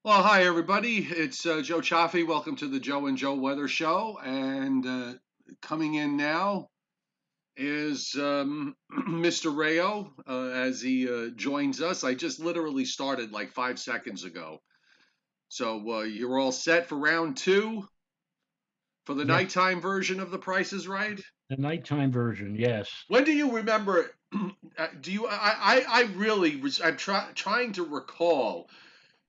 Well, hi everybody. It's Joe Chaffee. Welcome to the Joe and Joe Weather Show. And coming in now is Mr. Rayo as he joins us. I just literally started like 5 seconds ago. So you're all set for round two for the Yeah, nighttime version of The Price is Right. the nighttime version. Yes. When do you remember? Do you? I really was. Trying to recall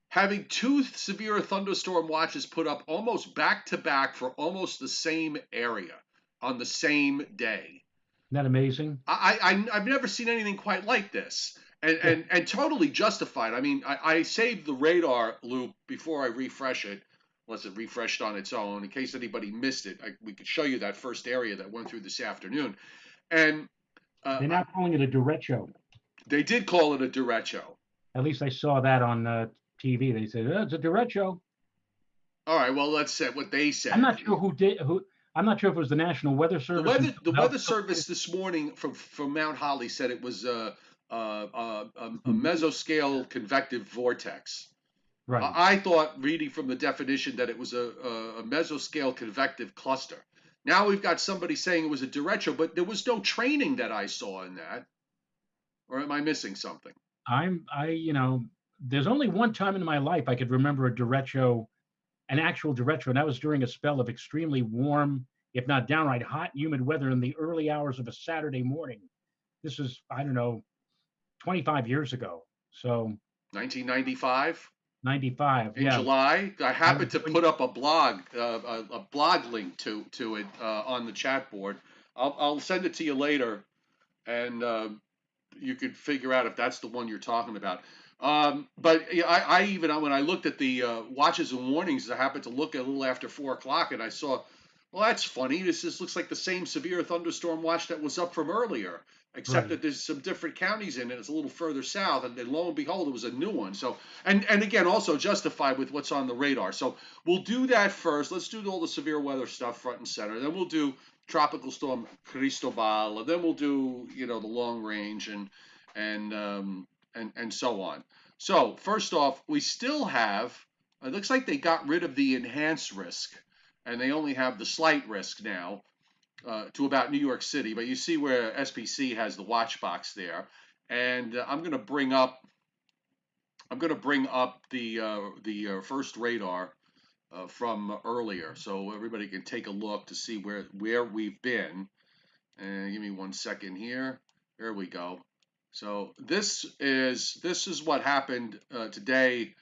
having two severe thunderstorm watches put up almost back to back for almost the same area on the same day. Isn't that amazing? I've never seen anything quite like this, and Yeah. and totally justified. I mean, I saved the radar loop before I refresh it, unless it refreshed on its own. In case anybody missed it, we could show you that first area that went through this afternoon, and They're uh, now calling it a derecho. they did call it a derecho. At least I saw that on TV. They said, oh, it's a derecho. All right, well, let's say what they I'm said. not sure who did who. I'm not sure if it was the National Weather Service in The weather Philadelphia. service this morning from Mount Holly said it was a mesoscale convective vortex. Right. I thought, reading from the definition, that it was a mesoscale convective cluster. Now we've got somebody saying it was a derecho, but there was no training that I saw in that. Or am I missing something? There's only one time in my life I could remember a derecho, an actual derecho, and that was during a spell of extremely warm, if not downright hot, humid weather in the early hours of a Saturday morning. This is, I don't know, 25 years ago. So 1995. 95. In Yeah. July. I I was happened to doing put up a blog link to it on the chat board. I'll send it to you later, and you could figure out if that's the one you're talking about. But yeah, I even when I looked at the watches and warnings, I happened to look at a little after 4 o'clock, and I saw, well, that's funny. This just looks like the same severe thunderstorm watch that was up from earlier, except right. that there's some different counties in it. It's a little further south, and then lo and behold, it was a new one. So, and again, also justified with what's on the radar. So we'll do that first. Let's do all the severe weather stuff front and center. Then we'll do tropical storm Cristobal, and then we'll do the long range and so on. So first off, we still have. It looks like they got rid of the enhanced risk, and they only have the slight risk now to about New York City. But you see where SPC has the watch box there, and I'm going to bring up the first radar from earlier, so everybody can take a look to see where we've been. And give me 1 second here. There we go. So this is what happened today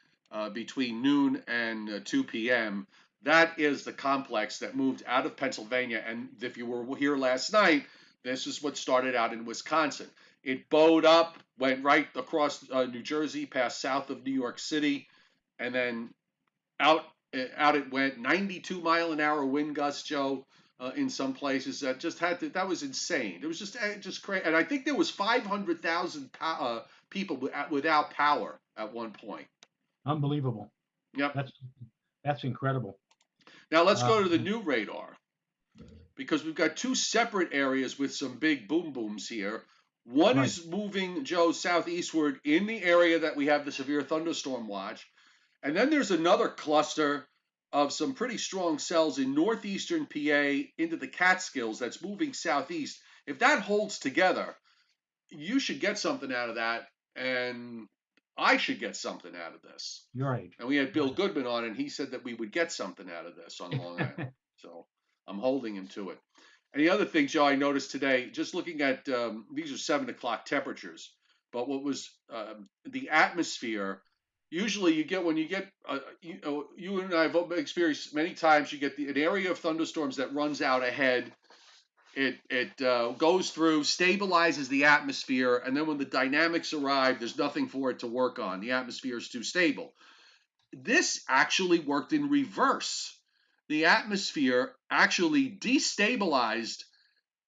between noon and 2 p.m. That is the complex that moved out of Pennsylvania. And if you were here last night, this is what started out in Wisconsin. It bowed up, went right across New Jersey, past south of New York City, and then out out it went. 92-mile-an-hour wind gusts, Joe, in some places that just had to. That was insane. It was just crazy. And I think there was 500,000 people without power at one point. Unbelievable. Yep. That's that's incredible. Now let's Uh, go to the new radar, because we've got two separate areas with some big boom booms here. One right. is moving, Joe, southeastward in the area that we have the severe thunderstorm watch. And then there's another cluster of some pretty strong cells in northeastern PA into the Catskills that's moving southeast. If that holds together, you should get something out of that, and I should get something out of this. You're right. And we had Bill Right. Goodman on, and he said that we would get something out of this on Long Island. So I'm holding him to it. And the other thing, Joe, I noticed today, just looking at these are 7 o'clock temperatures, but what was the atmosphere? Usually, you get when you get you and I have experienced many times. You get an area of thunderstorms that runs out ahead. It goes through, stabilizes the atmosphere, and then when the dynamics arrive, there's nothing for it to work on. The atmosphere is too stable. This actually worked in reverse. The atmosphere actually destabilized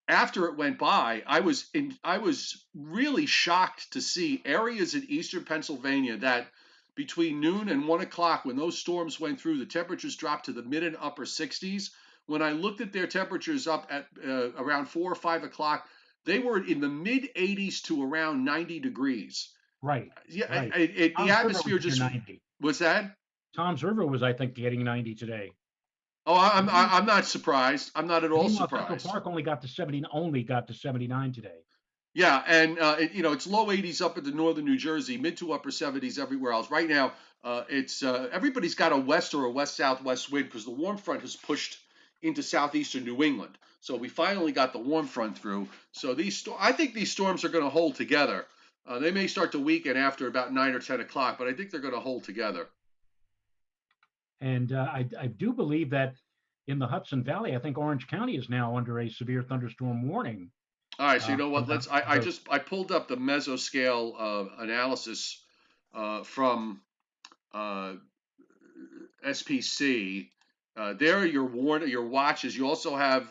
after it went by. I was really shocked to see areas in eastern Pennsylvania that between noon and 1 o'clock, when those storms went through, the temperatures dropped to the mid and upper 60s. When I looked at their temperatures up at around 4 or 5 o'clock, they were in the mid 80s to around 90 degrees. Right. Yeah, Right. the I'm sure that was atmosphere near just 90. was that. Tom's River was, I think, getting 90 today. Oh, Meanwhile, I'm not surprised. I'm not at all meanwhile, Central surprised. Park only got to 79 today. Yeah, and it's low 80s up into northern New Jersey, mid to upper 70s everywhere else. Right now, it's everybody's got a west or a west southwest wind because the warm front has pushed into southeastern New England. So we finally got the warm front through. So I think these storms are going to hold together. They may start to weaken after about 9 or 10 o'clock, but I think they're going to hold together. And I do believe that in the Hudson Valley, I think Orange County is now under a severe thunderstorm warning. All right, so you know what? From the I pulled up the mesoscale analysis from uh, SPC. There are your watches. You also have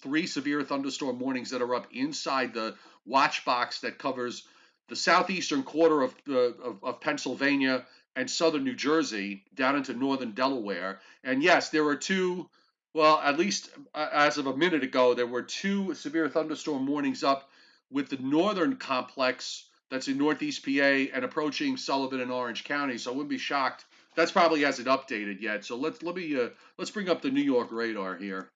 3 severe thunderstorm warnings that are up inside the watch box that covers the southeastern quarter of Pennsylvania and southern New Jersey down into northern Delaware. And yes, there are two. Well, at least as of a minute ago, there were 2 severe thunderstorm warnings up with the northern complex that's in northeast PA and approaching Sullivan and Orange County. So I wouldn't be shocked. That's probably hasn't updated yet. So let's bring up the New York radar here.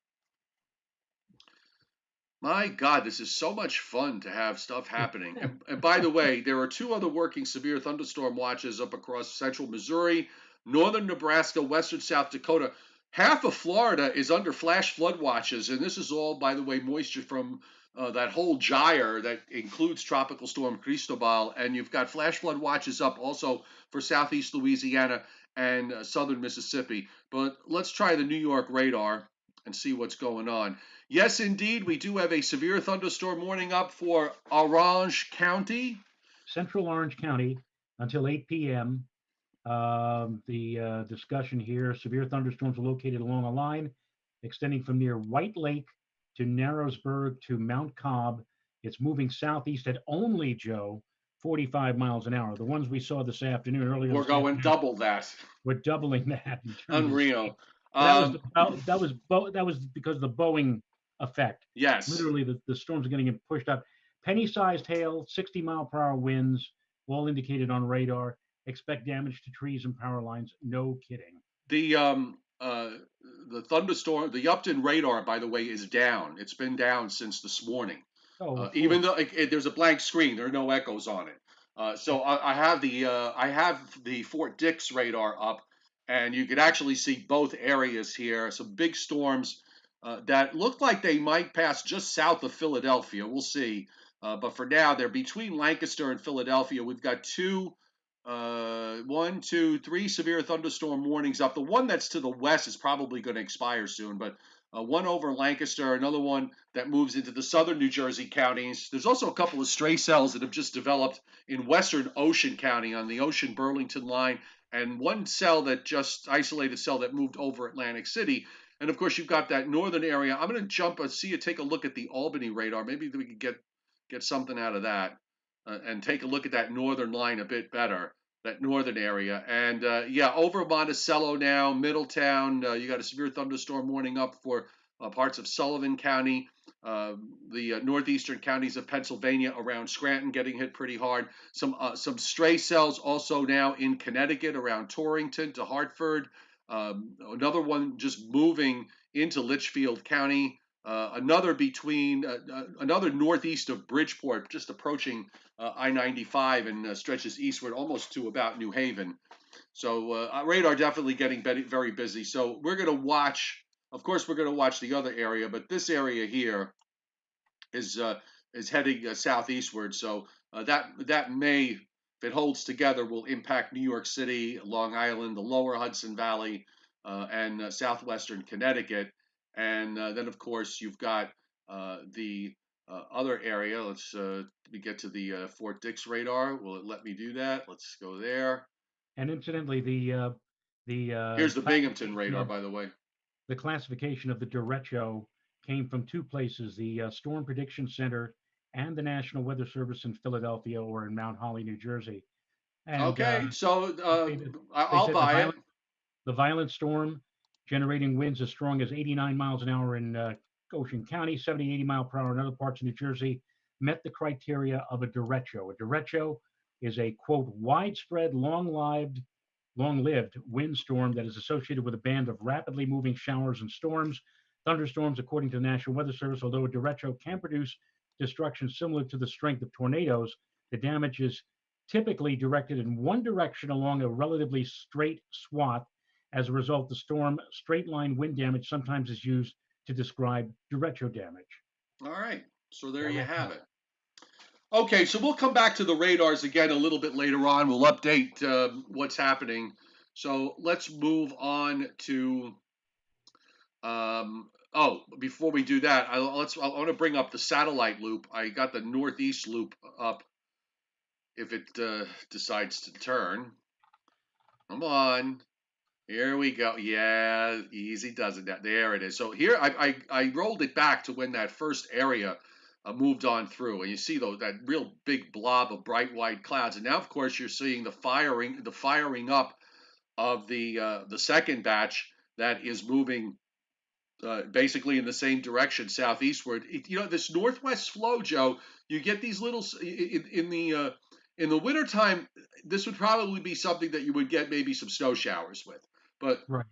My God, this is so much fun to have stuff happening. And by the way, there are 2 other working severe thunderstorm watches up across central Missouri, northern Nebraska, western South Dakota. Half of Florida is under flash flood watches, and this is all, by the way, moisture from that whole gyre that includes Tropical Storm Cristobal. And you've got flash flood watches up also for southeast Louisiana and southern Mississippi. But let's try the New York radar and see what's going on. Yes, indeed, we do have a severe thunderstorm warning up for Orange County. Central Orange County until 8 p.m. The discussion here: severe thunderstorms are located along a line extending from near White Lake to Narrowsburg to Mount Cobb. It's moving southeast at only, Joe, 45 miles an hour. The ones we saw this afternoon, earlier We're this going afternoon, double that. we're doubling that in terms of speed. Unreal. But Um, that was because of the Boeing effect. yes. Literally, the storms are getting pushed up. Penny-sized hail, 60-mile-per-hour winds, all indicated on radar. Expect damage to trees and power lines. No kidding. The um, uh, the thunderstorm, the Upton radar, by the way, is down. It's been down since this morning. Oh, of Even course. though there's a blank screen, there are no echoes on it. So I have the Fort Dix radar up, and you could actually see both areas here. Some big storms that look like they might pass just south of Philadelphia. We'll see. But for now, they're between Lancaster and Philadelphia. We've got 3 severe thunderstorm warnings up. The one that's to the west is probably going to expire soon, but one over Lancaster, another one that moves into the southern New Jersey counties. There's also a couple of stray cells that have just developed in western Ocean County on the Ocean Burlington line, and one cell that just isolated cell that moved over Atlantic City. And of course, you've got that northern area. I'm going to jump and see you take a look at the Albany radar. Maybe we could get something out of that and take a look at that northern line a bit better, that northern area. And yeah, over Monticello now, Middletown, you got a severe thunderstorm warning up for parts of Sullivan County, the northeastern counties of Pennsylvania around Scranton getting hit pretty hard. Some stray cells also now in Connecticut around Torrington to Hartford. Another one just moving into Litchfield County. Another northeast of Bridgeport, just approaching I-95 and stretches eastward almost to about New Haven. So radar definitely getting very busy. So we're going to watch. Of course, we're going to watch the other area, but this area here is uh, is heading southeastward. So that may, if it holds together, will impact New York City, Long Island, the Lower Hudson Valley, and southwestern Connecticut. And then, of course, you've got the other area. Let's we get to the Fort Dix radar. Will it let me do that? Let's go there. And incidentally, the Here's the Binghamton radar, by the way. classification of the derecho came from 2 places: the Storm Prediction Center and the National Weather Service in Philadelphia or in Mount Holly, New Jersey. And Okay, so they, they I'll said buy it. the violent storm generating winds as strong as 89 miles an hour in Ocean County, 70, 80 mile per hour in other parts of New Jersey, met the criteria of a derecho. A derecho is a, quote, widespread, long lived long-lived windstorm that is associated with a band of rapidly moving showers and storms. Thunderstorms, according to the National Weather Service, although a derecho can produce destruction similar to the strength of tornadoes, the damage is typically directed in one direction along a relatively straight swath. As a result, the storm straight line wind damage sometimes is used to describe derecho damage. All right. So there That you might have help. it. Okay, so we'll come back to the radars again a little bit later on. We'll update what's happening. So let's move on to. Oh, before we do that, I want to bring up the satellite loop. I got the northeast loop up. If it decides to turn, come on. Here we go. Yeah, easy does it. There it is. So here I rolled it back to when that first area moved on through, and you see though that real big blob of bright white clouds. And now, of course, you're seeing the firing up of the second batch that is moving basically in the same direction, southeastward. This northwest flow, Joe. You get these little in the wintertime. This would probably be something that you would get maybe some snow showers with, but Right.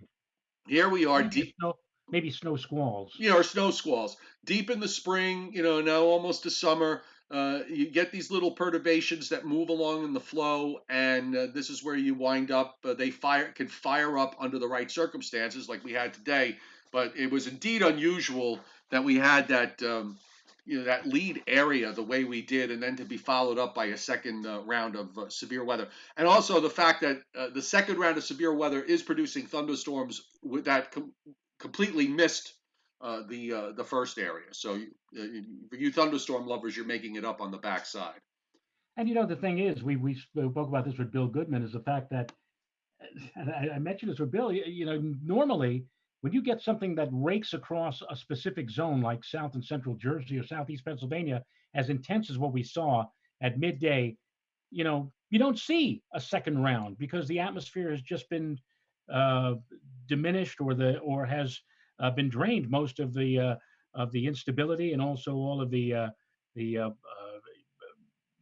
here we are Maybe a deep, snow, maybe snow squalls. or snow squalls deep in the spring, now almost to summer. You get these little perturbations that move along in the flow, and this is where you wind up. They can fire up under the right circumstances, like we had today. But it was indeed unusual that we had that lead area the way we did, and then to be followed up by a second round of severe weather, and also the fact that the second round of severe weather is producing thunderstorms that completely missed the first area. So for you thunderstorm lovers, you're making it up on the backside. And the thing is, we spoke about this with Bill Goodman, is the fact that, and I mentioned this with Bill. Normally when you get something that rakes across a specific zone like South and Central Jersey or Southeast Pennsylvania, as intense as what we saw at midday, you don't see a second round because the atmosphere has just been uh, diminished, or has been drained most of the instability, and also all of the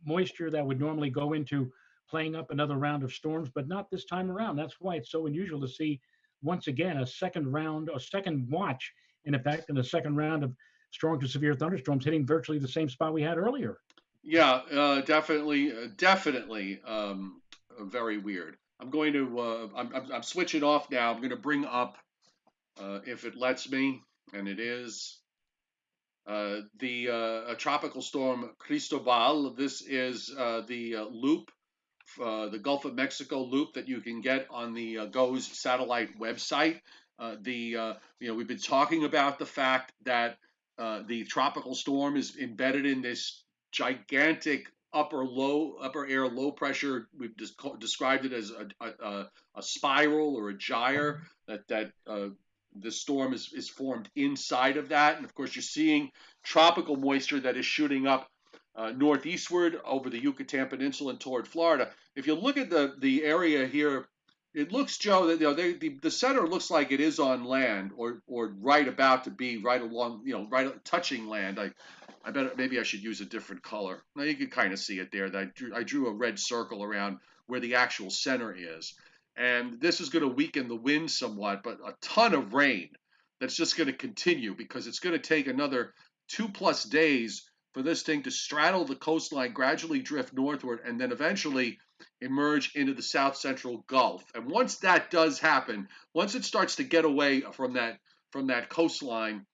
moisture that would normally go into playing up another round of storms, but not this time around. That's why it's so unusual to see once again a second round, a second watch, in effect, and a second round of strong to severe thunderstorms hitting virtually the same spot we had earlier. Yeah, definitely, very weird. I'm going to. I'm switching off now. I'm going to bring up, if it lets me, and it is. The tropical storm Cristobal. This is the loop, the Gulf of Mexico loop that you can get on the GOES satellite website. We've been talking about the fact that the tropical storm is embedded in this gigantic upper air low pressure. We've described it as a spiral or a gyre that this storm is formed inside of that. And of course, you're seeing tropical moisture that is shooting up northeastward over the Yucatan Peninsula and toward Florida. If you look at the area here, it looks, Joe, that the center looks like it is on land, or right about to be right along, right touching land. I bet maybe I should use a different color. Now you can kind of see it there. That I drew a red circle around where the actual center is, and this is going to weaken the wind somewhat, but a ton of rain that's just going to continue because it's going to take another 2+ days for this thing to straddle the coastline, gradually drift northward, and then eventually emerge into the south central Gulf. And once that does happen, once it starts to get away from that coastline,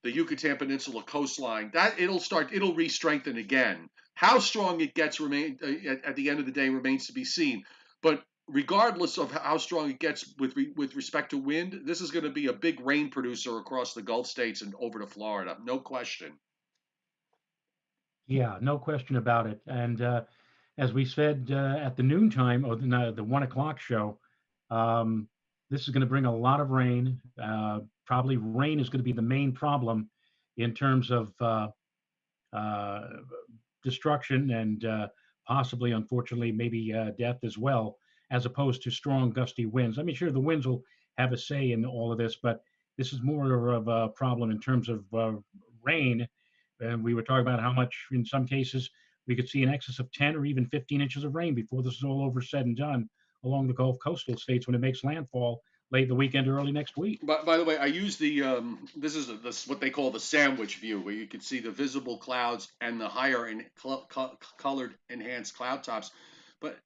the Yucatan Peninsula coastline, that it'll re-strengthen again. How strong it gets at the end of the day remains to be seen. But regardless of how strong it gets with respect to wind, this is going to be a big rain producer across the Gulf states and over to Florida, no question. Yeah, no question about it. And as we said at the noontime, or the 1 o'clock show, um, this is going to bring a lot of rain. Probably rain is going to be the main problem in terms of uh, destruction, and possibly, unfortunately, maybe death as well, as opposed to strong gusty winds. I mean, sure, the winds will have a say in all of this, but this is more of a problem in terms of rain. And we were talking about how much, in some cases, we could see in excess of 10 or even 15 inches of rain before this is all over, said and done, along the Gulf coastal states when it makes landfall late in the weekend or early next week. But by the way, I use this is this what they call the sandwich view, where you can see the visible clouds and the higher and colored enhanced cloud tops. But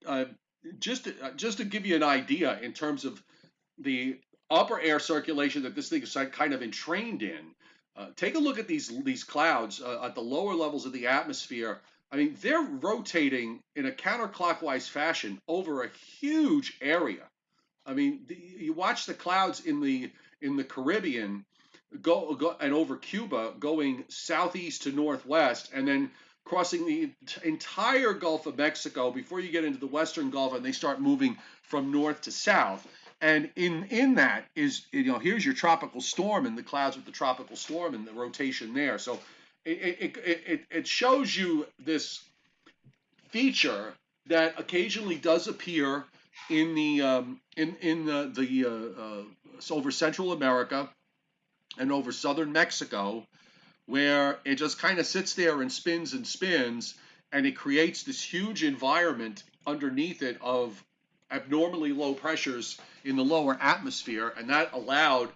just to give you an idea in terms of the upper air circulation that this thing is kind of entrained in. Take a look at these clouds at the lower levels of the atmosphere. I mean, they're rotating in a counterclockwise fashion over a huge area. I mean, you watch the clouds in the Caribbean go and over Cuba, going southeast to northwest, and then crossing the entire Gulf of Mexico before you get into the Western Gulf, and they start moving from north to south. And in that is, here's your tropical storm and the clouds with the tropical storm and the rotation there. So it shows you this feature that occasionally does appear in the over Central America and over southern Mexico, where it just kind of sits there and spins, and it creates this huge environment underneath it of abnormally low pressures in the lower atmosphere, and that allowed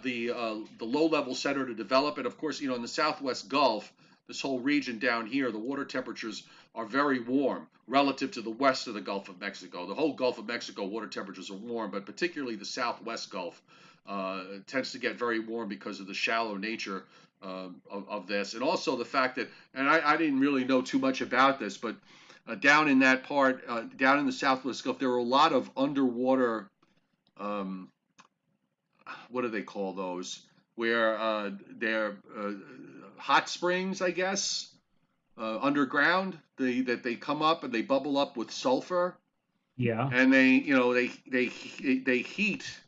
the low level center to develop. And of course, in the Southwest Gulf, this whole region down here, the water temperatures are very warm relative to the west of the Gulf of Mexico. The whole Gulf of Mexico water temperatures are warm, but particularly the Southwest Gulf tends to get very warm because of the shallow nature of this, and also the fact that, and I didn't really know too much about this, but down in that part, down in the Southwest Gulf, there are a lot of underwater, um, what do they call those? Where they're hot springs, I guess, underground. That they come up and they bubble up with sulfur, Yeah. and they heat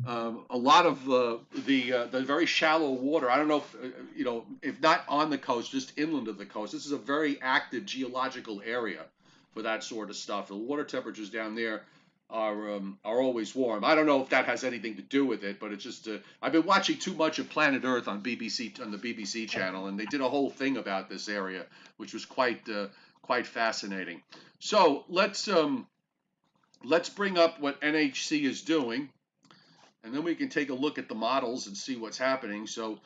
a lot of the very shallow water. I don't know if if not on the coast, just inland of the coast. This is a very active geological area for that sort of stuff. The water temperatures down there are always warm. I don't know if that has anything to do with it, but it's just I've been watching too much of Planet Earth on the BBC channel, and they did a whole thing about this area, which was quite fascinating. So let's bring up what NHC is doing, and then we can take a look at the models and see what's happening. So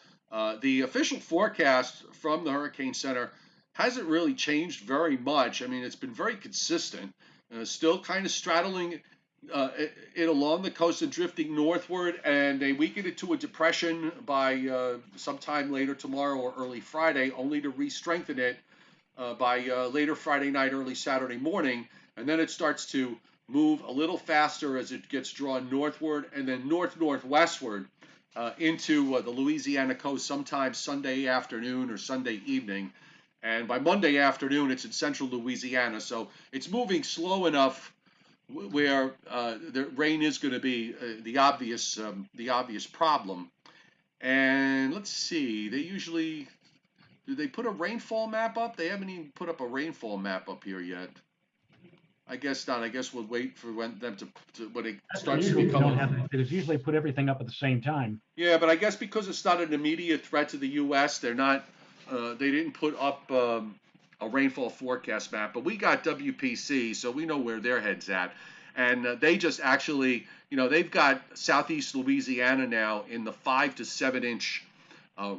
the official forecast from the Hurricane Center hasn't really changed very much. I mean, it's been very consistent, still kind of straddling it along the coast and drifting northward, and they weaken it to a depression by sometime later tomorrow or early Friday, only to re-strengthen it by later Friday night, early Saturday morning, and then it starts to move a little faster as it gets drawn northward and then northwestward into the Louisiana coast sometime Sunday afternoon or Sunday evening. And by Monday afternoon, it's in central Louisiana. So it's moving slow enough where the rain is going to be the obvious problem. And let's see, do they put a rainfall map up? They haven't even put up a rainfall map up here yet. I guess not. I guess we'll wait for them when it starts to Usually we become don't have, because usually put everything up at the same time. Yeah, but I guess because it's not an immediate threat to the U.S., they didn't put up a rainfall forecast map. But we got WPC, so we know where their head's at, and they just actually, they've got southeast Louisiana now in the 5 to 7 inch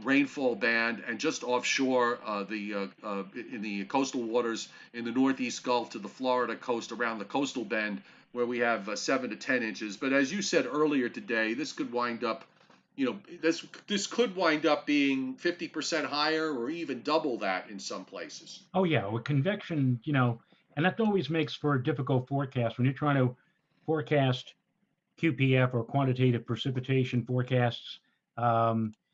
rainfall band, and just offshore in the coastal waters in the Northeast Gulf to the Florida coast around the coastal bend, where we have 7 to 10 inches. But as you said earlier today, this could wind up, this could wind up being 50% higher or even double that in some places. Oh yeah, with convection, and that always makes for a difficult forecast when you're trying to forecast QPF or quantitative precipitation forecasts.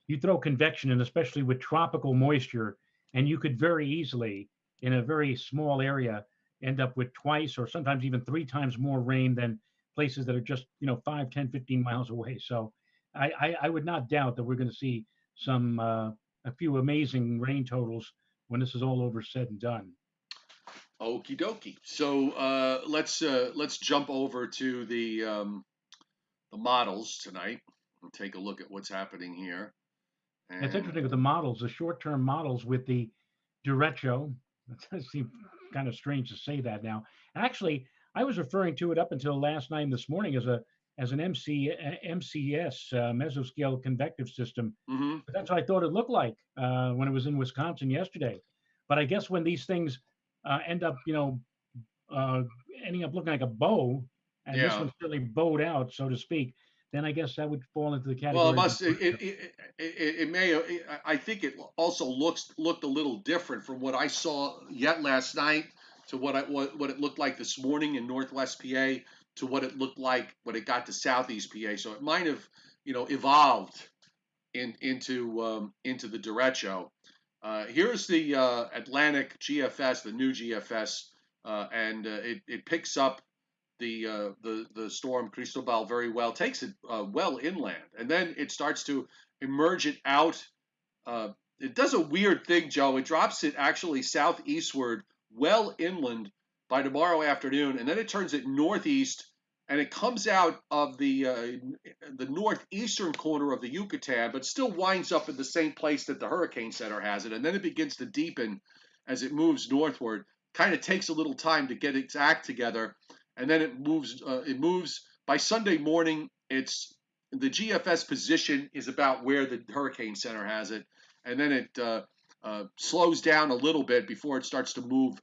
You throw convection in, especially with tropical moisture, and you could very easily, in a very small area, end up with twice or sometimes even three times more rain than places that are just 5, 10, 15 miles away. So I would not doubt that we're going to see a few amazing rain totals when this is all over said and done. Okie dokie. So let's jump over to the models tonight and take a look at what's happening here. It's And interesting with the models, the short-term models with the derecho. It does seem kind of strange to say that now. Actually, I was referring to it up until last night and this morning as an MCS mesoscale convective system. Hmm. But that's what I thought it looked like when it was in Wisconsin yesterday. But I guess when these things end up, uh, ending up looking like a bow, and this Yeah. one's really bowed out, so to speak, then I guess that would fall into the Well, it category of a must. derecho. It may. I think it also looked a little different from what I saw yet last night to what it looked like this morning in Northwest PA to what it looked like when it got to Southeast PA. So it might have, evolved into the derecho. Here's the Atlantic GFS, the new GFS, and it picks up the storm Cristobal very well, takes it well inland, and then it starts to emerge it out. It does a weird thing, Joe. It drops it actually southeastward, well inland by tomorrow afternoon, and then it turns it northeast, and it comes out of the northeastern corner of the Yucatan, but still winds up in the same place that the Hurricane Center has it, and then it begins to deepen as it moves northward. Kind of takes a little time to get its act together, and then it moves. It moves by Sunday morning. It's the GFS position is about where the Hurricane Center has it, and then it slows down a little bit before it starts to move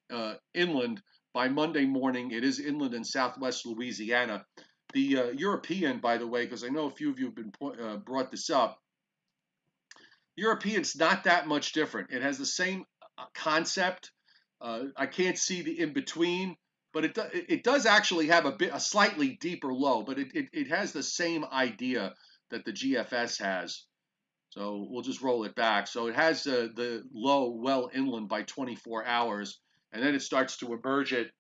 inland. By Monday morning, it is inland in southwest Louisiana. The European, by the way, because I know a few of you have been brought this up, European's not that much different. It has the same concept. I can't see the in between, but it does actually have a slightly deeper low, but it has the same idea that the GFS has. So we'll just roll it back. So it has the low well inland by 24 hours, and then it starts to emerge it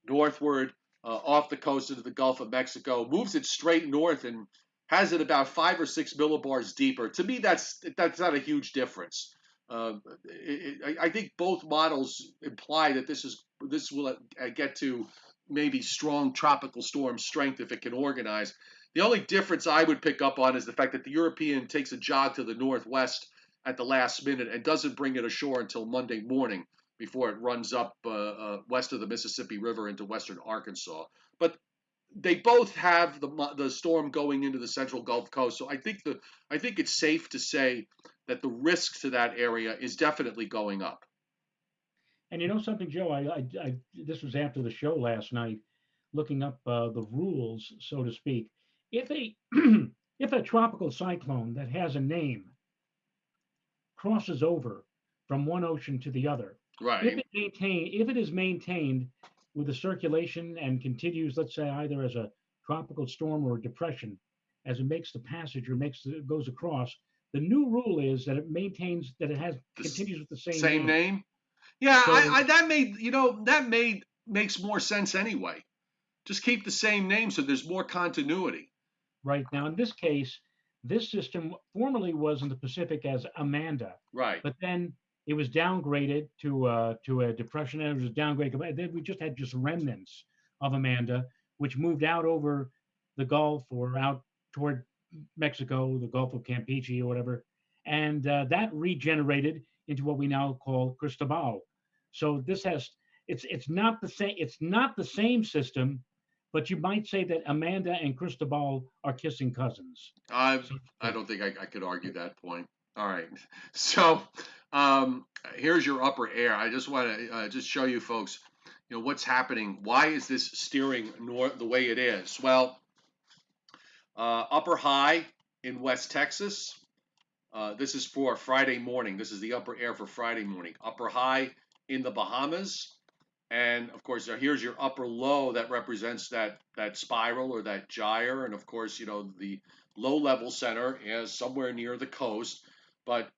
northward off the coast into the Gulf of Mexico, moves it straight north, and has it about 5 or 6 millibars deeper. To me, that's not a huge difference. I think both models imply that this will get to maybe strong tropical storm strength if it can organize. The only difference I would pick up on is the fact that the European takes a jog to the northwest at the last minute and doesn't bring it ashore until Monday morning before it runs up west of the Mississippi River into western Arkansas. But they both have the storm going into the central Gulf Coast, so I think it's safe to say that the risk to that area is definitely going up. And you know something, Joe? This was after the show last night, looking up the rules, so to speak. If a if a tropical cyclone that has a name crosses over from one ocean to the other, Right. if it is maintained with a circulation and continues, let's say, either as a tropical storm or a depression, as it makes the passage or goes across, the new rule is that it maintains that it has The continues with the same same name. name. Yeah, So that made makes more sense anyway. Just keep the same name so there's more continuity. right now, in this case, this system formerly was in the Pacific as Amanda, Right. but then it was downgraded to a depression, and it was downgraded. Then we just had just remnants of Amanda, which moved out over the Gulf or out toward Mexico, the Gulf of Campeche or whatever, and that regenerated into what we now call Cristobal. So this has it's not the same. It's not the same system, but you might say that Amanda and Cristobal are kissing cousins, I so to I speak. don't think I could argue that point. All right. So um, here's your upper air. I just want to just show you folks, what's happening. Why is this steering north the way it is? Well, upper high in West Texas. This is for Friday morning. This is the upper air for Friday morning. Upper high in the Bahamas. And of course, here's your upper low that represents that spiral or that gyre. And of course, the low level center is somewhere near the coast. But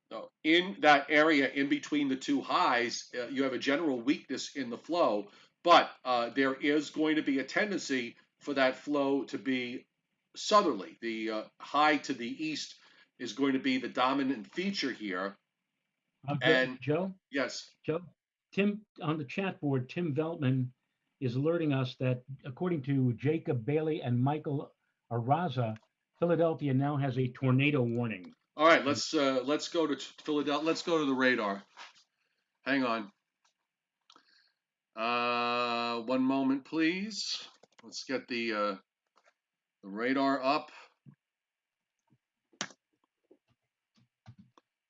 in that area in between the two highs, you have a general weakness in the flow. But there is going to be a tendency for that flow to be southerly. The high to the east is going to be the dominant feature here. Joe, And Joe, yes, Joe, Tim on the chat board. Tim Veltman is alerting us that according to Jacob Bailey and Michael Araza, Philadelphia now has a tornado warning. all right, let's go to Philadelphia. Let's go to the radar. Hang on. One moment, please. Let's get the radar up.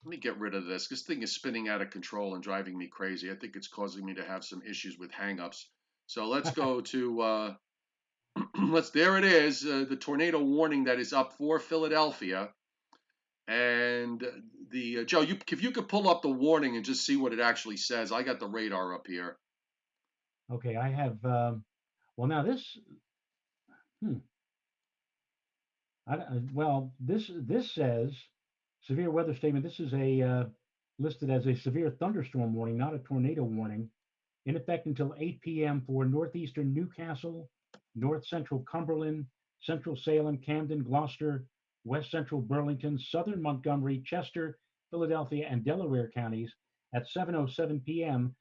Let me get rid of this. This thing is spinning out of control and driving me crazy. I think it's causing me to have some issues with hangups. So let's go to there it is, the tornado warning that is up for Philadelphia. And the Joe, if you could pull up the warning and just see what it actually says. I got the radar up here. Okay, I have. Well, now this. Hmm, this says severe weather statement. This is a listed as a severe thunderstorm warning, not a tornado warning, in effect until 8 p.m. for northeastern Newcastle, north central Cumberland, central Salem, Camden, Gloucester, west central Burlington, southern Montgomery, Chester, Philadelphia, and Delaware counties at 7:07 p.m.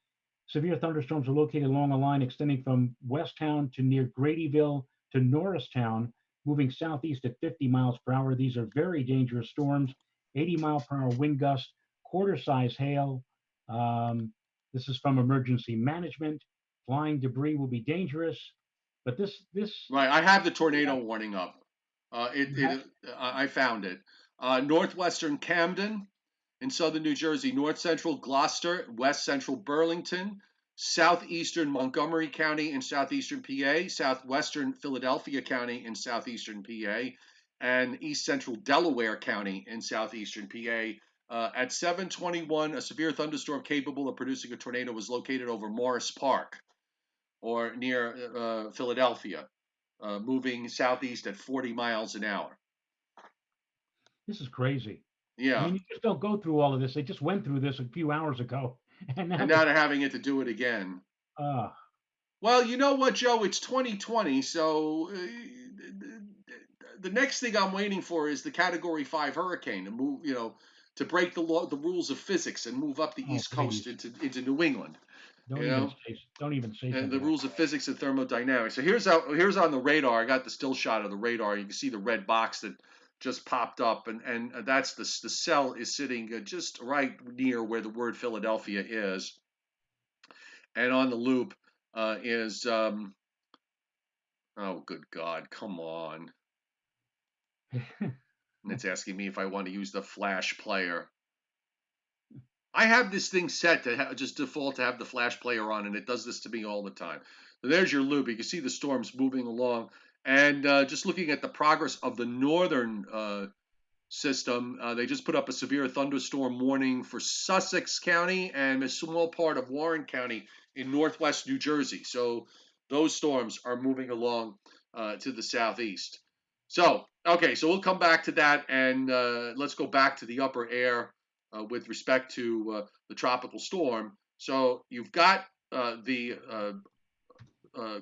Severe thunderstorms are located along a line extending from Westtown to near Gradyville to Norristown, moving southeast at 50 miles per hour. These are very dangerous storms, 80-mile-per-hour wind gusts, quarter-size hail. This is from emergency management. Flying debris will be dangerous. But this Right, I have the tornado warning up. you have, I found it. Northwestern Camden in southern New Jersey, north central Gloucester, west central Burlington, southeastern Montgomery County in southeastern PA, southwestern Philadelphia County in southeastern PA, and east central Delaware County in southeastern PA. At 7:21, a severe thunderstorm capable of producing a tornado was located over Morris Park or near Philadelphia, moving southeast at 40 miles an hour. this is crazy. I Yeah, mean, you just don't go through all of this. They just went through this a few hours ago, and and now now they're having it to do it again. uh, Well, you know what, Joe? It's 2020, so the next thing I'm waiting for is the Category 5 hurricane to move, to break the rules of physics and move up the oh East Coast please, into New England. You know, don't even say and the something like rules of physics and thermodynamics. So here's on the radar. I got the still shot of the radar. You can see the red box that just popped up, and that's the cell is sitting just right near where the word Philadelphia is, and on the loop is oh good God, come on! that. And it's asking me if I want to use the flash player. I have this thing set to just default to have the flash player on, and it does this to me all the time. So there's your loop. You can see the storms moving along, and just looking at the progress of the northern system, they just put up a severe thunderstorm warning for Sussex County and a small part of Warren County in northwest New Jersey. So those storms are moving along to the southeast. So, okay, so we'll come back to that, and let's go back to the upper air with respect to the tropical storm. So you've got the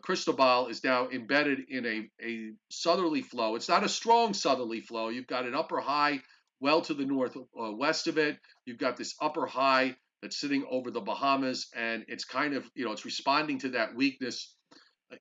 Cristobal is now embedded in a southerly flow. It's not a strong southerly flow. You've got an upper high well to the northwest of it. You've got this upper high that's sitting over the Bahamas, and it's kind of, it's responding to that weakness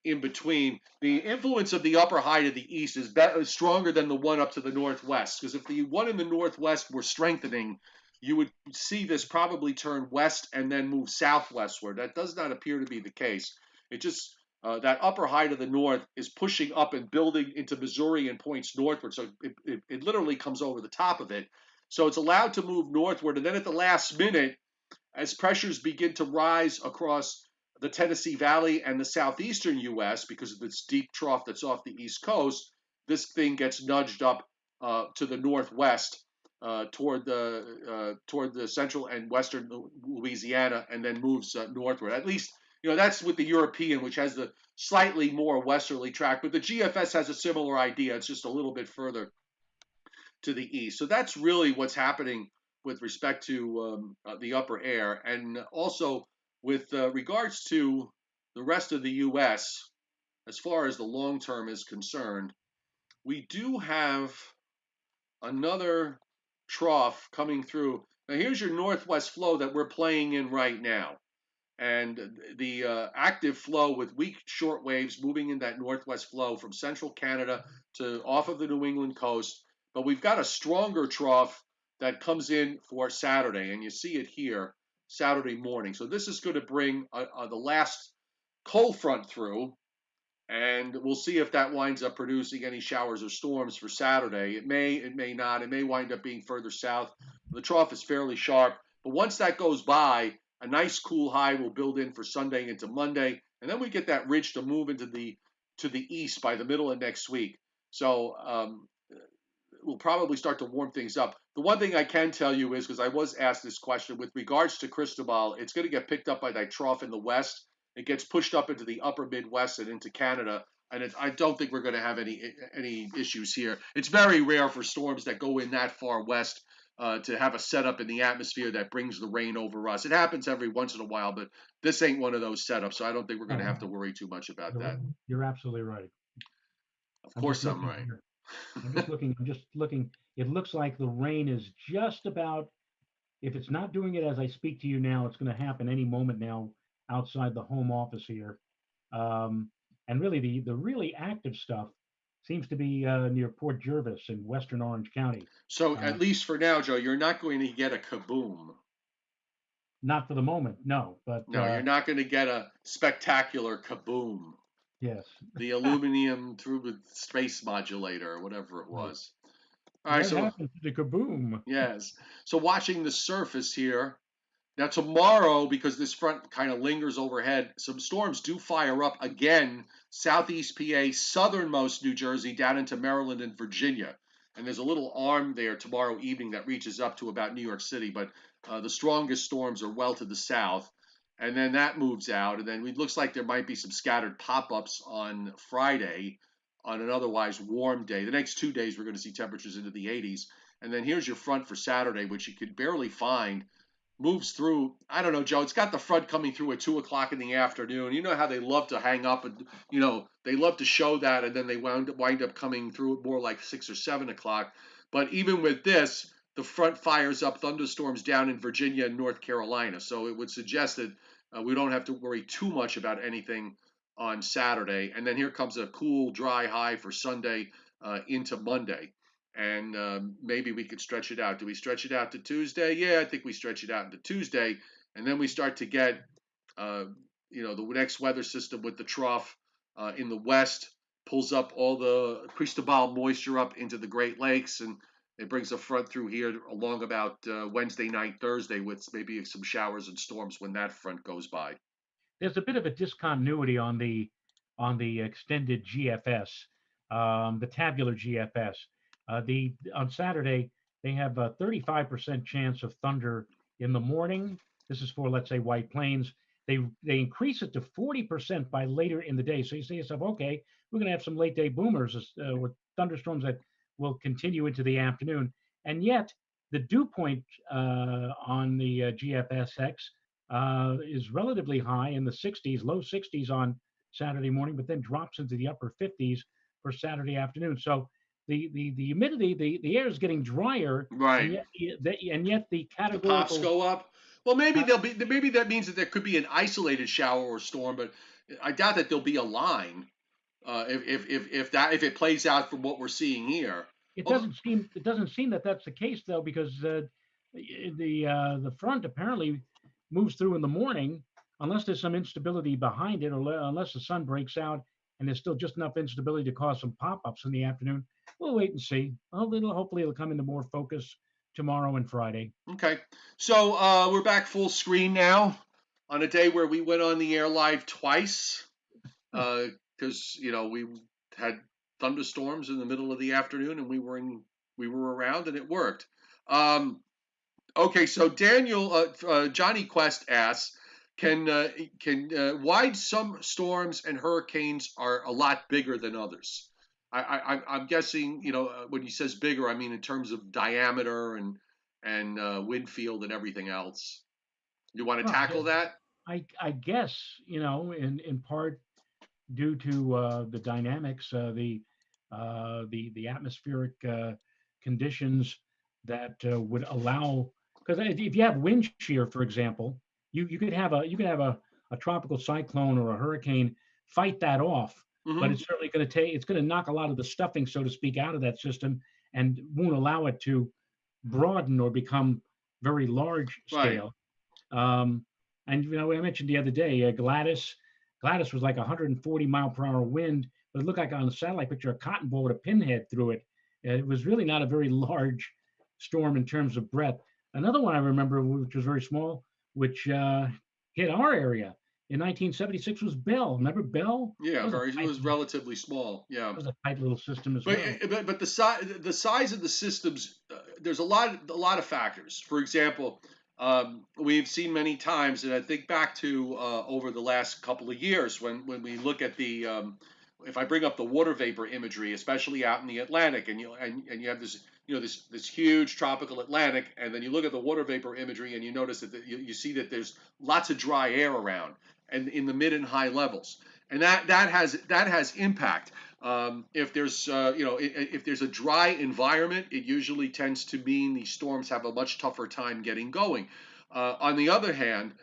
in between. The influence of the upper high to the east is stronger than the one up to the northwest, because if the one in the northwest were strengthening, you would see this probably turn west and then move southwestward. That does not appear to be the case. It just that upper high to the north is pushing up and building into Missouri and points northward. So it literally comes over the top of it. So it's allowed to move northward. And then at the last minute, as pressures begin to rise across the Tennessee Valley and the southeastern U.S. because of this deep trough that's off the East Coast, this thing gets nudged up to the northwest toward the central and western Louisiana, and then moves northward. At least, that's with the European, which has the slightly more westerly track, but the GFS has a similar idea. It's just a little bit further to the east. So that's really what's happening with respect to the upper air, and also with regards to the rest of the U.S. as far as the long term is concerned. We do have another trough coming through. Now, here's your northwest flow that we're playing in right now. And the active flow with weak short waves moving in that northwest flow from central Canada to off of the New England coast. But we've got a stronger trough that comes in for Saturday, and you see it here Saturday morning. So this is going to bring the last cold front through, and we'll see if that winds up producing any showers or storms for Saturday. It may not. It may wind up being further south. The trough is fairly sharp, but once that goes by, a nice cool high will build in for Sunday into Monday, and then we get that ridge to move into the east by the middle of next week. So we'll probably start to warm things up. The one thing I can tell you is, because I was asked this question with regards to Cristobal, it's going to get picked up by that trough in the west. It gets pushed up into the upper Midwest and into Canada, and I don't think we're going to have any issues here. It's very rare for storms that go in that far west to have a setup in the atmosphere that brings the rain over us. It happens every once in a while, but this ain't one of those setups, so I don't think we're going to have to worry too much about that. You're absolutely right. Of I'm just course, I'm looking right. here. I'm just looking. It looks like the rain is just about, if it's not doing it as I speak to you now, it's going to happen any moment now outside the home office here. Um, and really, the really active stuff seems to be near Port Jervis in western Orange County. So Uh, at least for now, Joe, you're not going to get a kaboom. Not for the moment, no. But No, you're not going to get a spectacular kaboom. yes, The aluminum through the space modulator or whatever it right. was. All right, What so happened to the kaboom? yes. So watching the surface here. Now tomorrow, because this front kind of lingers overhead, some storms do fire up again, southeast PA, southernmost New Jersey, down into Maryland and Virginia. And there's a little arm there tomorrow evening that reaches up to about New York City, but the strongest storms are well to the south. And then that moves out, and then it looks like there might be some scattered pop-ups on Friday on an otherwise warm day. The next 2 days, we're going to see temperatures into the 80s. And then here's your front for Saturday, which you could barely find, moves through. I don't know, Joe. It's got the front coming through at 2 o'clock in the afternoon. You know how they love to hang up, and they love to show that, and then they wind up coming through more like 6 or 7 o'clock. But even with this, the front fires up thunderstorms down in Virginia and North Carolina. So it would suggest that we don't have to worry too much about anything on Saturday. And then here comes a cool, dry high for Sunday into Monday, and maybe we could stretch it out. Do we stretch it out to Tuesday? Yeah, I think we stretch it out into Tuesday, and then we start to get, uh, the next weather system with the trough in the west pulls up all the Cristobal moisture up into the Great Lakes, and it brings a front through here along about Wednesday night, Thursday, with maybe some showers and storms when that front goes by. There's a bit of a discontinuity on the extended GFS, the tabular GFS. The On Saturday they have a 35% chance of thunder in the morning. This is for, let's say, White Plains. They increase it to 40% by later in the day. So you say to yourself, okay, we're going to have some late day boomers with thunderstorms that will continue into the afternoon. And yet the dew point on the GFSX is relatively high in the 60s, low 60s on Saturday morning, but then drops into the upper 50s for Saturday afternoon. So the humidity, the air is getting drier, and Right. yet the The pops categorical go up. Well, cat, maybe that means that there could be an isolated shower or storm, but I doubt that there'll be a line if it plays out from what we're seeing here. Well, it doesn't seem that that's the case though, because the front apparently moves through in the morning, unless there's some instability behind it, or unless the sun breaks out and there's still just enough instability to cause some pop-ups in the afternoon. We'll wait and see. Well, hopefully it'll come into more focus tomorrow and Friday. okay. So we're back full screen now on a day where we went on the air live twice because we had thunderstorms in the middle of the afternoon, and we were around, and it worked. Um, Okay, so Daniel, Johnny Quest asks, can why some storms and hurricanes are a lot bigger than others? I'm guessing, when he says bigger, I mean in terms of diameter and wind field and everything else. You want to Well, tackle that? I guess, in part due to the dynamics, the atmospheric conditions that would allow. Because if you have wind shear, for example, you could have a tropical cyclone or a hurricane fight that off, but Hmm. it's certainly going to it's going to knock a lot of the stuffing, so to speak, out of that system, and won't allow it to broaden or become very large Right. scale. Um, and I mentioned the other day, Gladys. Gladys was like 140-mile-per-hour wind, but it looked like on the satellite picture a cotton ball with a pinhead through it. It was really not a very large storm in terms of breadth. Another one I remember, which was very small, which hit our area in 1976, was Bell. Remember Bell? Yeah, That was a very. It tight, was relatively small. Yeah. that was a tight little system as But well. but the size of the systems, there's a lot of factors. For example, we've seen many times, and I think back to over the last couple of years when we look at the if I bring up the water vapor imagery, especially out in the Atlantic, and you have this this huge tropical Atlantic, and then you look at the water vapor imagery and you notice that you see that there's lots of dry air around, and in the mid and high levels, and that has impact. If there's if there's a dry environment, it usually tends to mean these storms have a much tougher time getting going. On the other hand,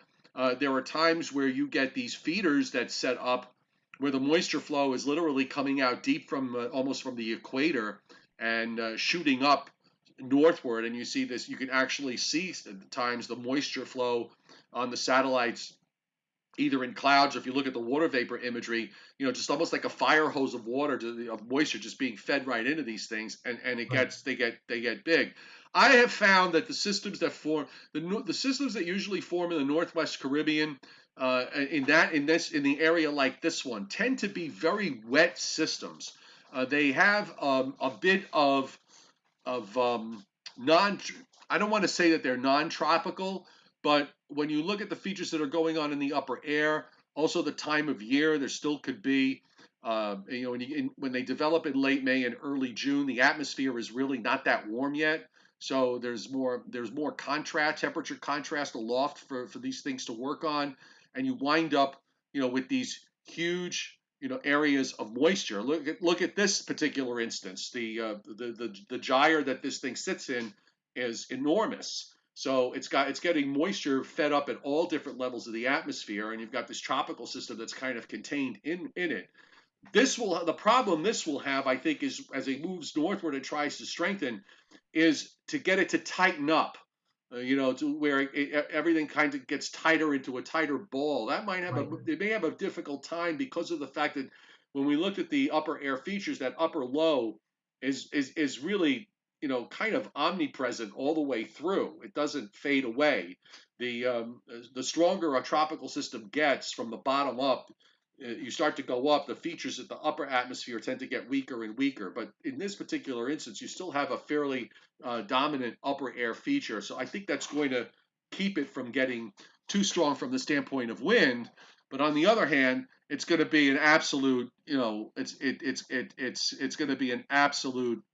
there are times where you get these feeders that set up where the moisture flow is literally coming out deep from almost from the equator and shooting up northward, and you see this. You can actually see at times the moisture flow on the satellites either in clouds or if you look at the water vapor imagery, just almost like a fire hose of water of moisture just being fed right into these things, and Right. they get big. I have found that the systems that form the systems that usually form in the Northwest Caribbean, in the area like this one, tend to be very wet systems. They have a bit of non. I don't want to say that they're non-tropical, but when you look at the features that are going on in the upper air, also the time of year, there still could be. When they develop in late May and early June, the atmosphere is really not that warm yet, so there's more contrast, temperature contrast aloft for these things to work on, and you wind up with these huge areas of moisture. Look at this particular instance. The gyre that this thing sits in is enormous. So it's getting moisture fed up at all different levels of the atmosphere, and you've got this tropical system that's kind of contained in it. The problem this will have, I think, is as it moves northward and tries to strengthen, is to get it to tighten up. To where everything kind of gets tighter into a tighter ball. Right. They may have a difficult time because of the fact that when we look at the upper air features, that upper low is really kind of omnipresent all the way through. It doesn't fade away. The stronger a tropical system gets from the bottom up, you start to go up, the features at the upper atmosphere tend to get weaker and weaker. But in this particular instance, you still have a fairly dominant upper air feature. So I think that's going to keep it from getting too strong from the standpoint of wind. But on the other hand, it's going to be an absolute, it's going to be an absolute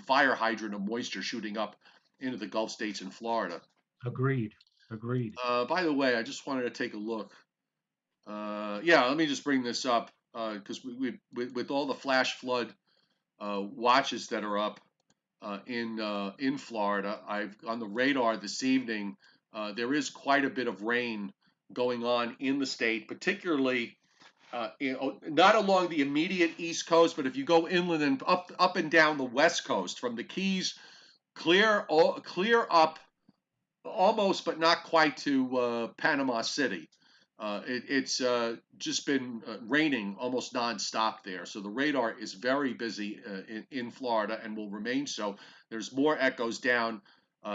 fire hydrant of moisture shooting up into the Gulf states and Florida. Agreed. Agreed. By the way, I just wanted to take a look. Yeah, let me just bring this up because with all the flash flood watches that are up in Florida, I've on the radar this evening. There is quite a bit of rain going on in the state, particularly not along the immediate east coast, but if you go inland and up and down the west coast, from the Keys clear up almost, but not quite to Panama City. It's just been raining almost nonstop there. So the radar is very busy in Florida and will remain so. There's more echoes down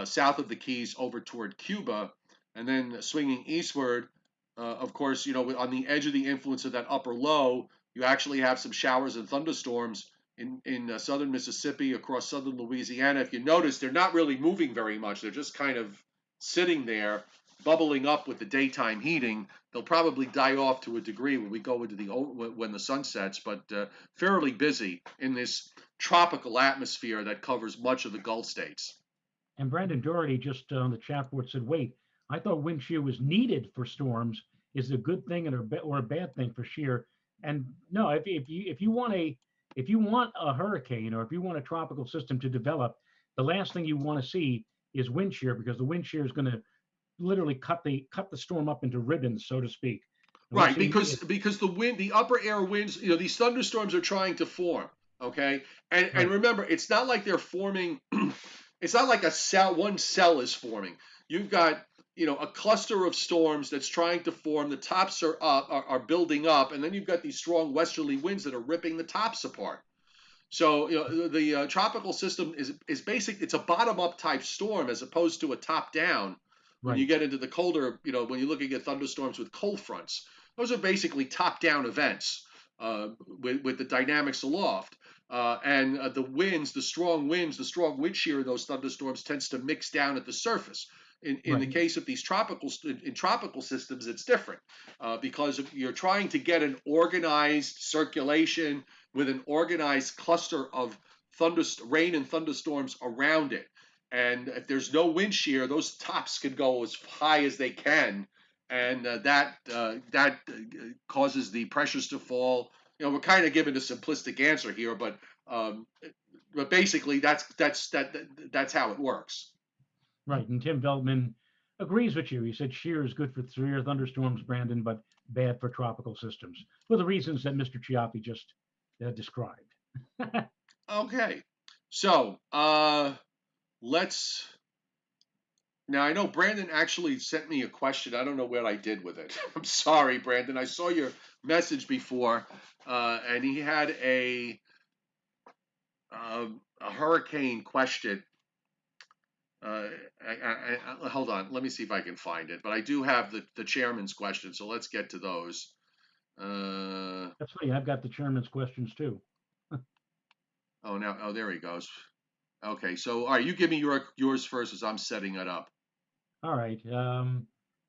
south of the Keys over toward Cuba. And then swinging eastward, of course, on the edge of the influence of that upper low, you actually have some showers and thunderstorms in southern Mississippi, across southern Louisiana. If you notice, they're not really moving very much. They're just kind of sitting there, bubbling up with the daytime heating. They'll probably die off to a degree when we go into when the sun sets, but fairly busy in this tropical atmosphere that covers much of the Gulf states. And Brandon Doherty just on the chat board said, "Wait, I thought wind shear was needed for storms. Is it a good thing or a bad thing for shear?" And no, if you want a hurricane or if you want a tropical system to develop, the last thing you want to see is wind shear because the wind shear is going to literally cut the storm up into ribbons, so to speak. And we're Right, seeing because the upper air winds, these thunderstorms are trying to form. Okay, and right, remember, it's not like they're forming. It's not like one cell is forming. You've got a cluster of storms that's trying to form. The tops are up, are building up, and then you've got these strong westerly winds that are ripping the tops apart. So the tropical system is basic. It's a bottom up type storm as opposed to a top down. When you Right. get into the colder, when you're looking at thunderstorms with cold fronts, those are basically top down events with the dynamics aloft. And the winds, the strong winds, the strong wind shear in those thunderstorms tends to mix down at the surface. In the Right. case of these tropical systems, it's different because you're trying to get an organized circulation with an organized cluster of rain and thunderstorms around it. And if there's no wind shear, those tops can go as high as they can, and that causes the pressures to fall. We're kind of giving a simplistic answer here, um, but basically that's how it works. Right. And Tim Veltman agrees with you. He said shear is good for severe thunderstorms, Brandon, but bad for tropical systems for the reasons that Mr. Chiappi just described. Okay, so let's. Now I know Brandon actually sent me a question. I don't know what I did with it. I'm sorry, Brandon. I saw your message before, and he had a hurricane question. Hold on. Let me see if I can find it. But I do have the chairman's question, so let's get to those. That's funny. I've got the chairman's questions too. Oh, there he goes. Okay, so all right, you give me yours first as I'm setting it up. All right.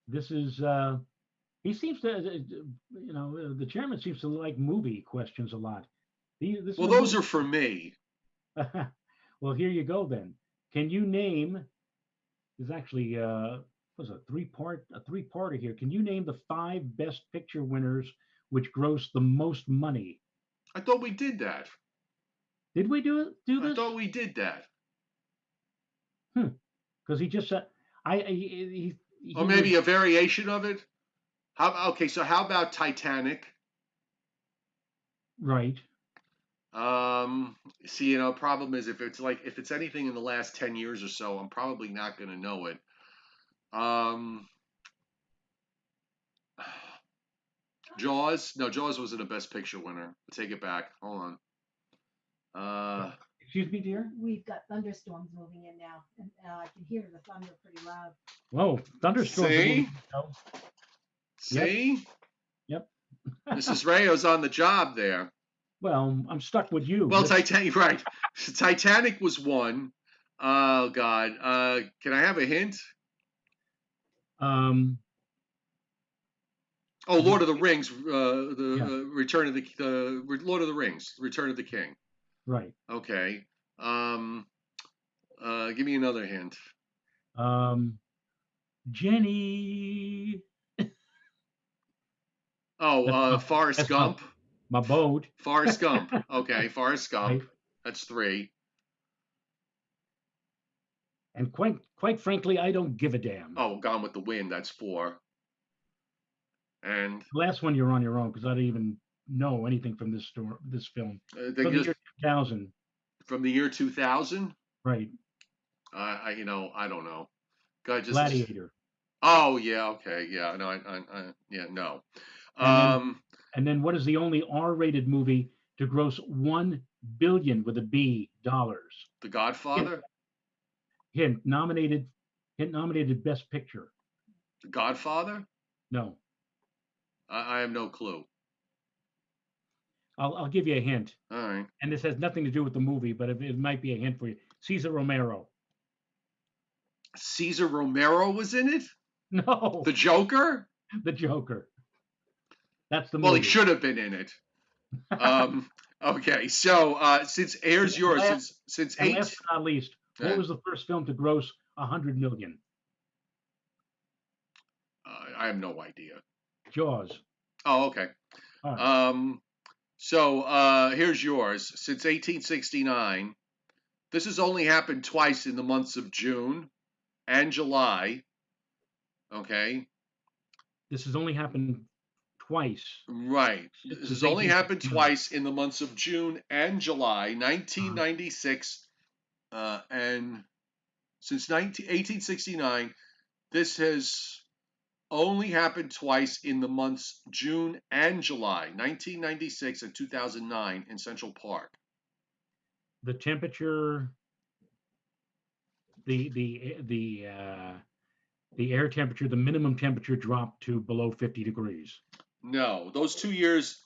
This is, he seems to, the chairman seems to like movie questions a lot. This is Well, a those movie. are for me. Well, here you go then. Can you name, there's actually, was a three-parter here. Can you name the 5 best picture winners which gross the most money? I thought we did that. Did we do I this? thought we did that. Because he just said, Or he was maybe a variation of it. Okay, so how about Titanic? right. See, problem is if it's anything in the last 10 years or so, I'm probably not going to know it. Um, Jaws? No, Jaws wasn't a Best Picture winner. Take it back. Hold on. Excuse me, dear. We've got thunderstorms moving in now, and I can hear the thunder pretty loud. Whoa, thunderstorms are moving. See? Yep, See? yep. Mrs. Rayo's on the job there. Well, I'm stuck with you. Well, Titanic, right. Titanic was one. Oh, God. Can I have a hint? Um, Oh, the, Lord of the Rings, yeah, Return of the Lord of the Rings, Return of the King. right. Okay. Give me another hint. Um, Jenny. Oh, That's Forrest that's Gump. my boat. Forrest Gump. Okay, Forrest Gump. Right. That's 3. And quite frankly, I don't give a damn. Oh, Gone with the Wind. That's 4. And The last one you're on your own because I don't even know anything from this film. they From the just year 2000. from the year 2000. Right. I don't know. God, just. Gladiator. Oh yeah, okay, yeah. No, yeah, no. And then Um, and then what is the only R-rated movie to gross 1 billion with a B dollars? The Hint, Godfather. nominated. Hint nominated Best Picture. The Godfather. No, I have no clue. I'll give you a hint. All right. And this has nothing to do with the movie, but it might be a hint for you. Cesar Romero. Cesar Romero was in it. No, The Joker. the Joker. That's the Well, he movie. should have been in it. Okay, so since here's yours. Since And last eight. but not least, what Uh, was the first film to gross 100 million? I have no idea. Jaws. Oh, okay. All right. So here's yours. Since 1869, this has only happened twice in the months of June and July. Okay. This has only happened twice. Right. This Since has only happened 1869. twice in the months of June and July, 1996, and since 1869, This has only happened twice in the months June and July, 1996 and 2009 in Central Park. The temperature, the air temperature, the minimum temperature dropped to below 50 degrees. No, those 2 years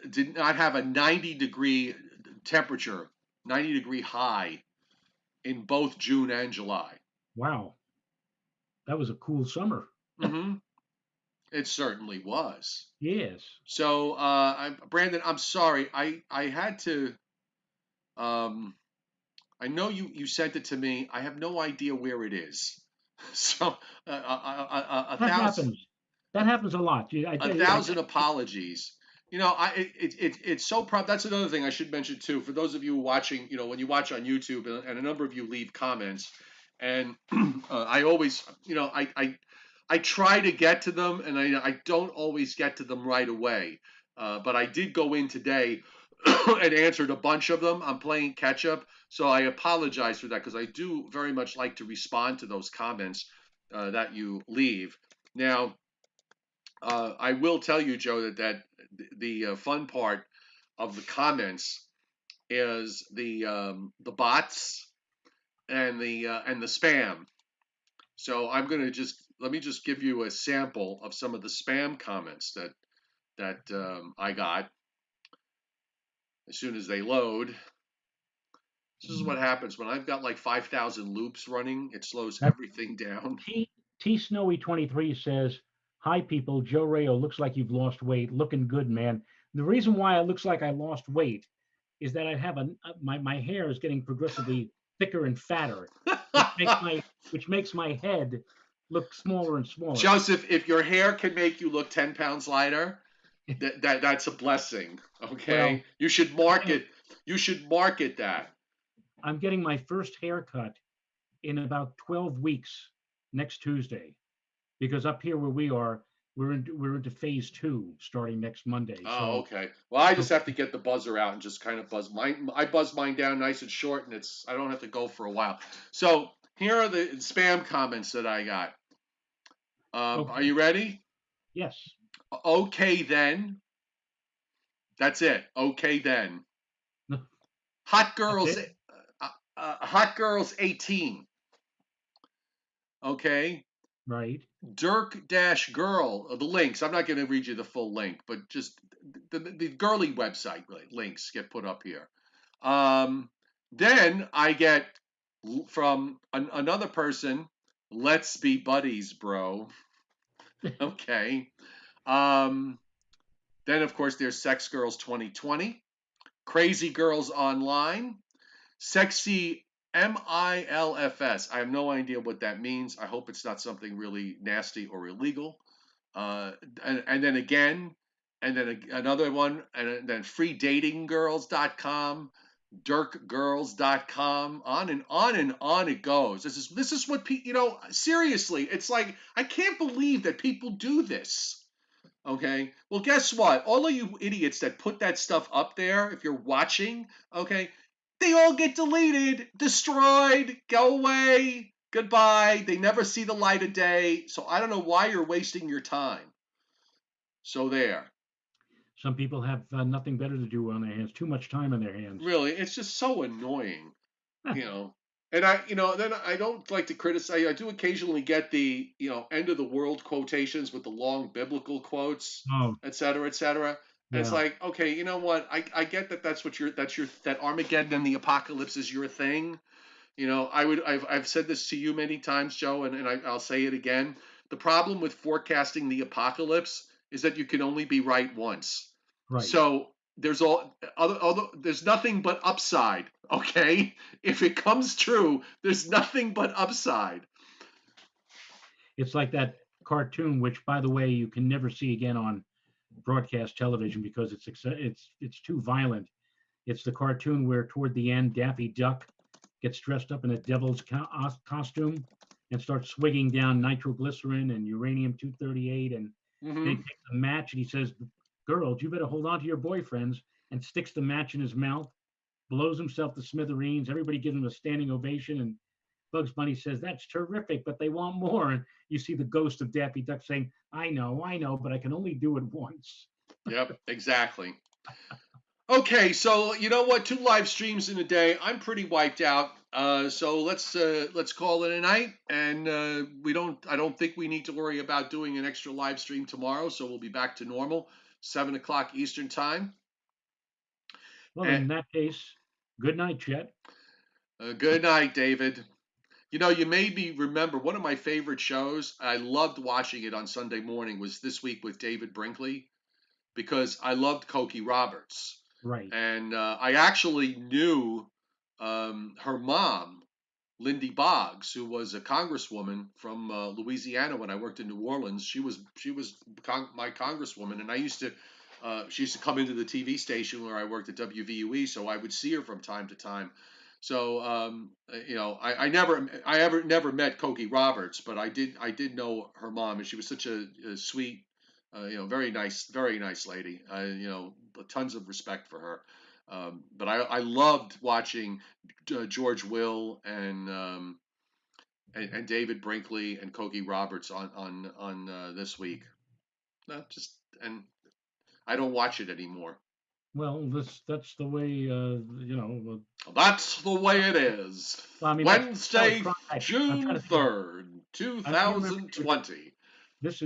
did not have a 90-degree temperature, 90-degree high in both June and July. Wow, that was a cool summer. Mm-hmm. It certainly was. Yes. So, Brandon, I'm sorry. I had to. Um, I know you sent it to me. I have no idea where it is. So, a That thousand happens. That happens a lot. a thousand apologies. It's so that's another thing I should mention too. For those of you watching, when you watch on YouTube, and a number of you leave comments, and I always, I try to get to them, and I don't always get to them right away. But I did go in today and answered a bunch of them. I'm playing catch up, so I apologize for that because I do very much like to respond to those comments that you leave. Now, I will tell you, Joe, that the fun part of the comments is the bots and the spam. So I'm gonna let me just give you a sample of some of the spam comments that I got as soon as they load. This is what happens when I've got like 5,000 loops running. It slows everything down. T Snowy 23 says, "Hi people, Joe Rayo looks like you've lost weight. Looking good, man. The reason why it looks like I lost weight is that I have my hair is getting progressively thicker and fatter, which makes my head look smaller and smaller." Joseph, if your hair can make you look 10 pounds lighter, that's a blessing. Okay, Well, you should market. You should market that. I'm getting my first haircut in about 12 weeks next Tuesday, because up here where we are, we're into phase 2 starting next Monday. Oh, So okay. Well, I just have to get the buzzer out and just kind of buzz mine. I buzz mine down nice and short, and I don't have to go for a while. So here are the spam comments that I got. okay. Are you ready? Yes. Okay, then. That's it. Okay, then. Hot girls. Okay. Hot girls 18. Okay. Right. Dirk dash girl. The links. I'm not going to read you the full link, but just the girly website links get put up here. Then I get from another person. Let's be buddies, bro. Okay. Then of course there's Sex Girls 2020, Crazy Girls Online, Sexy MILFS. I have no idea what that means. I hope it's not something really nasty or illegal. And then again, and then another one, and then freedatinggirls.com, dirkgirls.com, on and on and on it goes. This is what people, seriously, it's like I can't believe that people do this. Okay. Well, guess what? All of you idiots that put that stuff up there, if you're watching, okay, they all get deleted, destroyed, go away, goodbye. They never see the light of day. So I don't know why you're wasting your time. So there. Some people have nothing better to do on their hands. Too much time on their hands. Really, it's just so annoying, you know. And then I don't like to criticize. I do occasionally get the, end of the world quotations with the long biblical quotes, Oh, et cetera, et cetera. And it's yeah. like, okay, you know what? I get that that Armageddon and the apocalypse is your thing. I've said this to you many times, Joe, and I'll say it again. The problem with forecasting the apocalypse is that you can only be right once. Right. So there's nothing but upside. Okay, if it comes true, there's nothing but upside. It's like that cartoon, which, by the way, you can never see again on broadcast television because it's too violent. It's the cartoon where toward the end, Daffy Duck gets dressed up in a devil's costume and starts swigging down nitroglycerin and uranium-238, and then he takes a match and he says, "Girls, you better hold on to your boyfriends," and sticks the match in his mouth, blows himself to smithereens. Everybody gives him a standing ovation, and Bugs Bunny says, "That's terrific, but they want more." And you see the ghost of Daffy Duck saying, I know, but I can only do it once." Yep, exactly. Okay, so you know what? 2 live streams in a day. I'm pretty wiped out. So let's call it a night, and I don't think we need to worry about doing an extra live stream tomorrow. So we'll be back to normal, 7 o'clock Eastern time. Well, And in that case, good night, Chet. good night, David. You know, you made me remember one of my favorite shows. I loved watching it on Sunday morning. Was This Week with David Brinkley, because I loved Cokie Roberts. Right. And I actually knew her mom, Lindy Boggs, who was a congresswoman from Louisiana when I worked in New Orleans. She was my congresswoman, and she used to come into the TV station where I worked at WVUE, so I would see her from time to time. So you know, I never met Cokie Roberts, but I did know her mom, and she was such a sweet, you know, very nice lady. You know, tons of respect for her. But I loved watching George Will and David Brinkley and Cokie Roberts on This Week. Just and I don't watch it anymore. Well, that's the way, That's the way it is. well, I mean, that's Charlie Wednesday, Cronkite. I'm trying June to think of, 3rd, you remember, David, 2020. this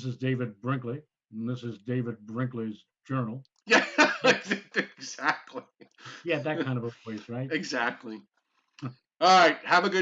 is David Brinkley, and this is David Brinkley's journal. Yeah, Yeah, exactly. yeah, that kind of a voice, right? Exactly. All right. Have a good